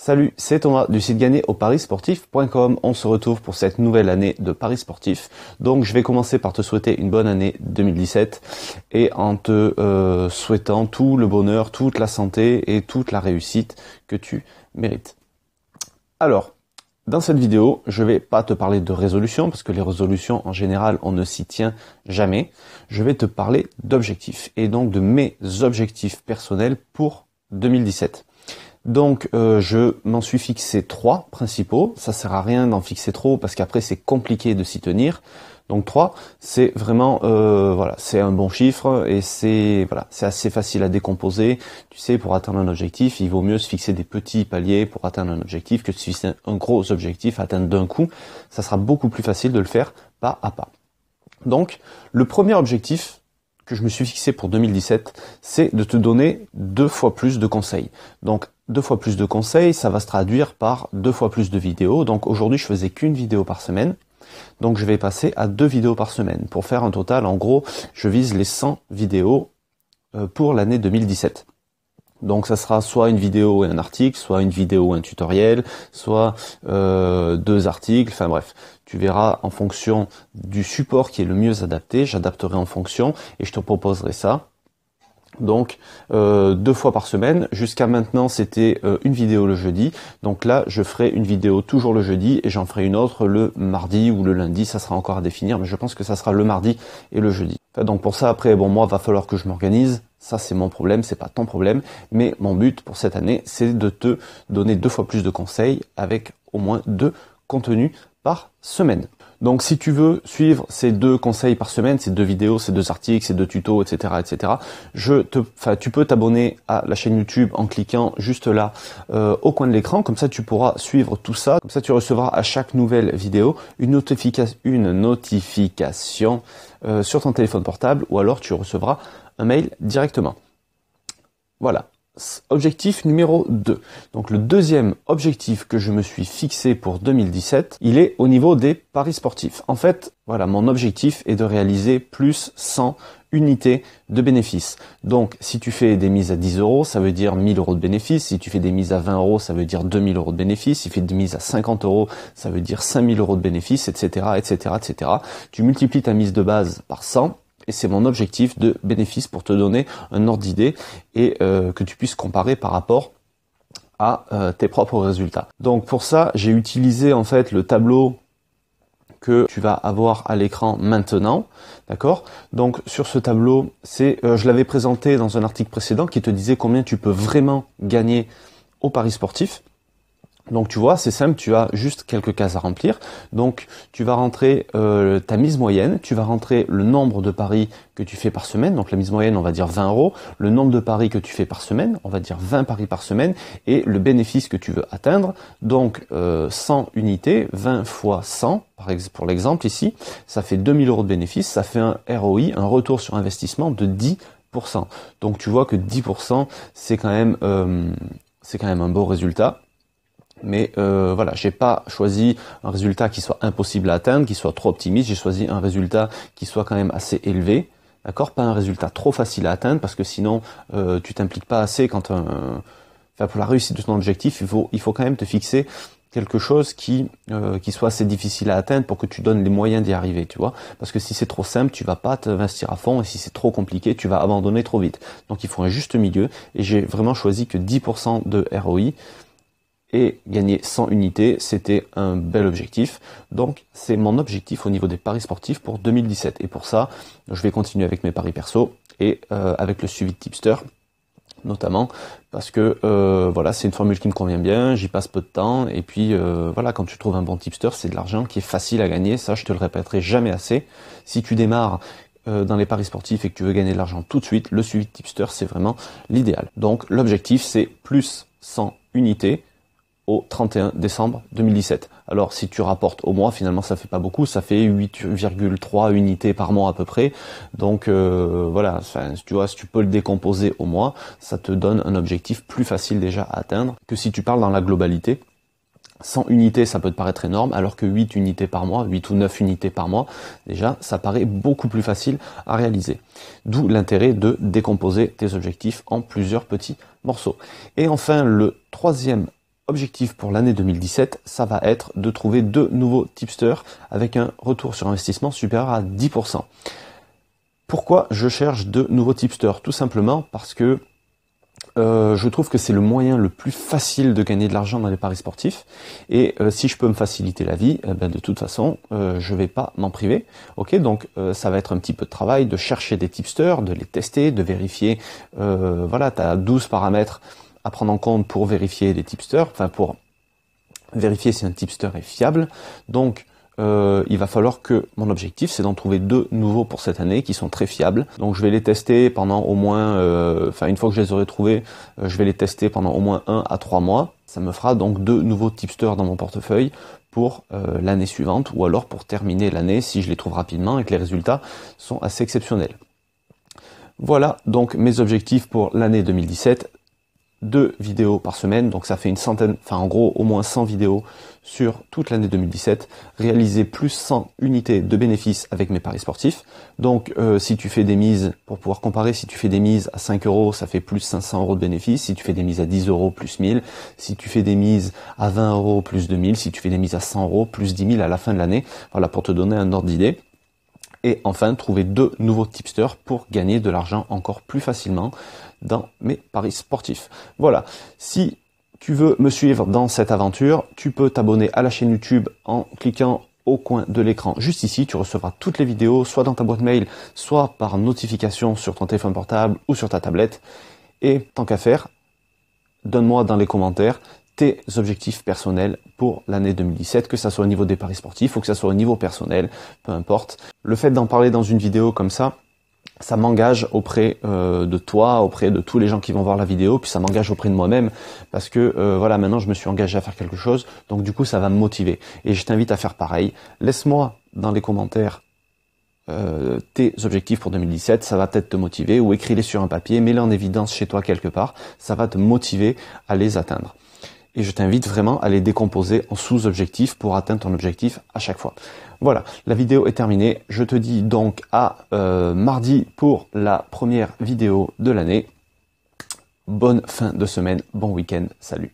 Salut, c'est Thomas du site gagnerauparissportif.com. On se retrouve pour cette nouvelle année de Paris Sportif. Donc je vais commencer par te souhaiter une bonne année 2017 et en te souhaitant tout le bonheur, toute la santé et toute la réussite que tu mérites. Alors, dans cette vidéo, je vais pas te parler de résolutions parce que les résolutions en général, on ne s'y tient jamais. Je vais te parler d'objectifs et donc de mes objectifs personnels pour 2017. Donc je m'en suis fixé 3 principaux, ça sert à rien d'en fixer trop parce qu'après c'est compliqué de s'y tenir. Donc 3, c'est vraiment voilà, c'est un bon chiffre et c'est assez facile à décomposer. Tu sais, pour atteindre un objectif, il vaut mieux se fixer des petits paliers pour atteindre un objectif que de se fixer un gros objectif à atteindre d'un coup. Ça sera beaucoup plus facile de le faire pas à pas. Donc le premier objectif que je me suis fixé pour 2017, c'est de te donner 2 fois plus de conseils. Donc 2 fois plus de conseils, ça va se traduire par 2 fois plus de vidéos. Donc aujourd'hui, je faisais qu'une vidéo par semaine. Donc je vais passer à 2 vidéos par semaine. Pour faire un total, en gros, je vise les 100 vidéos pour l'année 2017. Donc ça sera soit une vidéo et un article, soit une vidéo et un tutoriel, soit 2 articles, enfin bref. Tu verras en fonction du support qui est le mieux adapté, j'adapterai en fonction et je te proposerai ça. Donc 2 fois par semaine, jusqu'à maintenant c'était une vidéo le jeudi, donc là je ferai une vidéo toujours le jeudi et j'en ferai une autre le mardi ou le lundi, ça sera encore à définir, mais je pense que ça sera le mardi et le jeudi. Enfin, donc pour ça après, bon moi va falloir que je m'organise, ça c'est mon problème, c'est pas ton problème, mais mon but pour cette année c'est de te donner 2 fois plus de conseils avec au moins 2 contenus par semaine. Donc si tu veux suivre ces 2 conseils par semaine, ces 2 vidéos, ces 2 articles, ces 2 tutos, etc., etc., tu peux t'abonner à la chaîne YouTube en cliquant juste là au coin de l'écran. Comme ça, tu pourras suivre tout ça. Comme ça, tu recevras à chaque nouvelle vidéo une notification sur ton téléphone portable ou alors tu recevras un mail directement. Voilà. Objectif numéro 2. Donc le deuxième objectif que je me suis fixé pour 2017, il est au niveau des paris sportifs. En fait, voilà, mon objectif est de réaliser plus 100 unités de bénéfices. Donc si tu fais des mises à 10 €, ça veut dire 1000 € de bénéfices. Si tu fais des mises à 20 €, ça veut dire 2000 € de bénéfices. Si tu fais des mises à 50 €, ça veut dire 5000 € de bénéfices, etc., etc., etc. Tu multiplies ta mise de base par 100. Et c'est mon objectif de bénéfice pour te donner un ordre d'idée et que tu puisses comparer par rapport à tes propres résultats. Donc pour ça, j'ai utilisé en fait le tableau que tu vas avoir à l'écran maintenant, d'accord? Donc sur ce tableau, je l'avais présenté dans un article précédent qui te disait combien tu peux vraiment gagner au pari sportif. Donc tu vois, c'est simple, tu as juste quelques cases à remplir. Donc tu vas rentrer ta mise moyenne, tu vas rentrer le nombre de paris que tu fais par semaine. Donc la mise moyenne, on va dire 20 €. Le nombre de paris que tu fais par semaine, on va dire 20 paris par semaine. Et le bénéfice que tu veux atteindre, donc 100 unités, 20 fois 100, pour l'exemple ici, ça fait 2000 € de bénéfice, ça fait un ROI, un retour sur investissement de 10%. Donc tu vois que 10%, c'est quand même un beau résultat. Mais voilà, j'ai pas choisi un résultat qui soit impossible à atteindre, qui soit trop optimiste. J'ai choisi un résultat qui soit quand même assez élevé, d'accord? Pas un résultat trop facile à atteindre parce que sinon tu t'impliques pas assez pour la réussite de ton objectif. Il faut quand même te fixer quelque chose qui soit assez difficile à atteindre pour que tu donnes les moyens d'y arriver, tu vois. Parce que si c'est trop simple, tu vas pas t'investir à fond et si c'est trop compliqué, tu vas abandonner trop vite. Donc il faut un juste milieu et j'ai vraiment choisi que 10% de ROI. Et gagner 100 unités, c'était un bel objectif. Donc, c'est mon objectif au niveau des paris sportifs pour 2017. Et pour ça, je vais continuer avec mes paris perso et avec le suivi de tipster, notamment, parce que voilà, c'est une formule qui me convient bien, j'y passe peu de temps. Et puis, voilà, quand tu trouves un bon tipster, c'est de l'argent qui est facile à gagner. Ça, je te le répéterai jamais assez. Si tu démarres dans les paris sportifs et que tu veux gagner de l'argent tout de suite, le suivi de tipster, c'est vraiment l'idéal. Donc, l'objectif, c'est plus 100 unités au 31 décembre 2017. Alors si tu rapportes au mois, finalement ça fait pas beaucoup, ça fait 8,3 unités par mois à peu près. Donc voilà, enfin, tu vois, si tu peux le décomposer au mois, ça te donne un objectif plus facile déjà à atteindre que si tu parles dans la globalité. 100 unités, ça peut te paraître énorme, alors que 8 unités par mois, 8 ou 9 unités par mois, déjà, ça paraît beaucoup plus facile à réaliser. D'où l'intérêt de décomposer tes objectifs en plusieurs petits morceaux. Et enfin, le troisième objectif pour l'année 2017, ça va être de trouver 2 nouveaux tipsters avec un retour sur investissement supérieur à 10%. Pourquoi je cherche 2 nouveaux tipsters? Tout simplement parce que je trouve que c'est le moyen le plus facile de gagner de l'argent dans les paris sportifs. Et si je peux me faciliter la vie, de toute façon, je vais pas m'en priver. Ok, donc ça va être un petit peu de travail de chercher des tipsters, de les tester, de vérifier. Voilà, tu as 12 paramètres à prendre en compte pour vérifier les tipsters, enfin pour vérifier si un tipster est fiable. Donc il va falloir que mon objectif c'est d'en trouver 2 nouveaux pour cette année qui sont très fiables. Donc je vais les tester pendant au moins, une fois que je les aurai trouvés, je vais les tester pendant au moins 1 à 3 mois. Ça me fera donc 2 nouveaux tipsters dans mon portefeuille pour l'année suivante ou alors pour terminer l'année si je les trouve rapidement et que les résultats sont assez exceptionnels. Voilà donc mes objectifs pour l'année 2017. 2 vidéos par semaine, donc ça fait une centaine, en gros au moins 100 vidéos sur toute l'année 2017, réaliser plus 100 unités de bénéfices avec mes paris sportifs. Donc si tu fais des mises, pour pouvoir comparer, si tu fais des mises à 5 euros, ça fait plus 500 euros de bénéfices. Si tu fais des mises à 10 euros, plus 1000. Si tu fais des mises à 20 euros, plus 2000. Si tu fais des mises à 100 euros, plus 10 000 à la fin de l'année. Voilà, pour te donner un ordre d'idée. Et enfin, trouver 2 nouveaux tipsters pour gagner de l'argent encore plus facilement dans mes paris sportifs. Voilà, si tu veux me suivre dans cette aventure, tu peux t'abonner à la chaîne YouTube en cliquant au coin de l'écran juste ici. Tu recevras toutes les vidéos, soit dans ta boîte mail, soit par notification sur ton téléphone portable ou sur ta tablette. Et tant qu'à faire, donne-moi dans les commentaires tes objectifs personnels pour l'année 2017, que ça soit au niveau des paris sportifs ou que ça soit au niveau personnel, peu importe. Le fait d'en parler dans une vidéo comme ça m'engage auprès de toi, auprès de tous les gens qui vont voir la vidéo, puis ça m'engage auprès de moi-même, parce que voilà, maintenant je me suis engagé à faire quelque chose, donc du coup ça va me motiver. Et je t'invite à faire pareil. Laisse-moi dans les commentaires tes objectifs pour 2017, ça va peut-être te motiver, ou écris-les sur un papier, mets-les en évidence chez toi quelque part, ça va te motiver à les atteindre. Et je t'invite vraiment à les décomposer en sous-objectifs pour atteindre ton objectif à chaque fois. Voilà, la vidéo est terminée. Je te dis donc à mardi pour la première vidéo de l'année. Bonne fin de semaine, bon week-end, salut.